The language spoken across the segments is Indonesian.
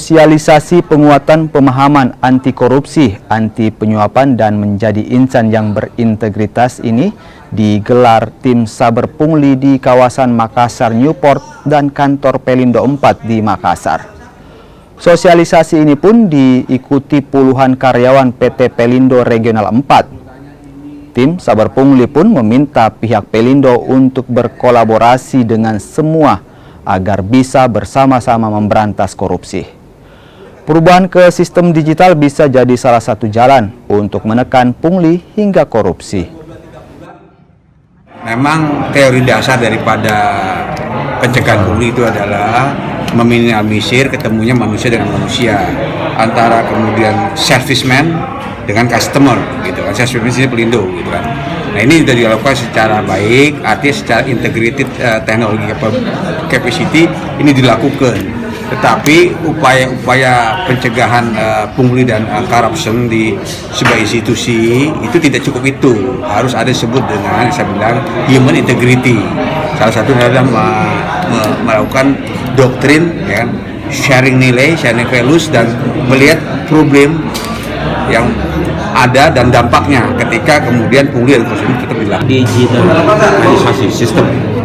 Sosialisasi penguatan pemahaman anti korupsi, anti penyuapan dan menjadi insan yang berintegritas ini digelar tim Saber Pungli di kawasan Makassar Newport dan kantor Pelindo 4 di Makassar. Sosialisasi ini pun diikuti puluhan karyawan PT Pelindo Regional 4. Tim Saber Pungli pun meminta pihak Pelindo untuk berkolaborasi dengan semua agar bisa bersama-sama memberantas korupsi. Perubahan ke sistem digital bisa jadi salah satu jalan untuk menekan pungli hingga korupsi. Memang teori dasar daripada pencegahan pungli itu adalah meminimalisir ketemunya manusia dengan manusia, antara kemudian serviceman dengan customer, gitu kan. Serviceman ini Pelindo, gitu kan. Nah, ini sudah dilakukan secara baik, artinya secara integrated teknologi capacity ini dilakukan. Tetapi upaya-upaya pencegahan pungli dan corruption di sebuah institusi itu tidak cukup itu. Harus ada disebut dengan saya bilang human integrity. Salah satu adalah melakukan doktrin, ya, sharing nilai, sharing values, dan melihat problem yang ada dan dampaknya ketika kemudian pungli dan korupsi tetap dilakukan. Digitalisasi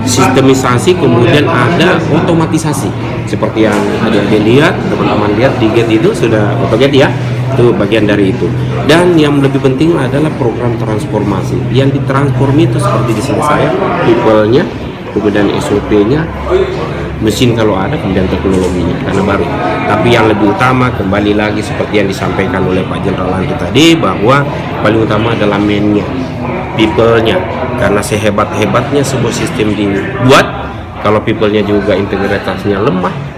sistemisasi, kemudian ada otomatisasi seperti yang adik-adik lihat, teman-teman lihat di gate itu sudah AutoGate, ya, itu bagian dari itu. Dan yang lebih penting adalah program transformasi yang ditransform itu seperti di sini saya, people-nya, kemudian SOP-nya, mesin kalau ada, kemudian teknologinya karena baru. Tapi yang lebih utama kembali lagi seperti yang disampaikan oleh Pak Jenderal Lantu tadi, bahwa paling utama adalah man-nya, people-nya, karena sehebat-hebatnya sebuah sistem dibuat, kalau people-nya juga integritasnya lemah,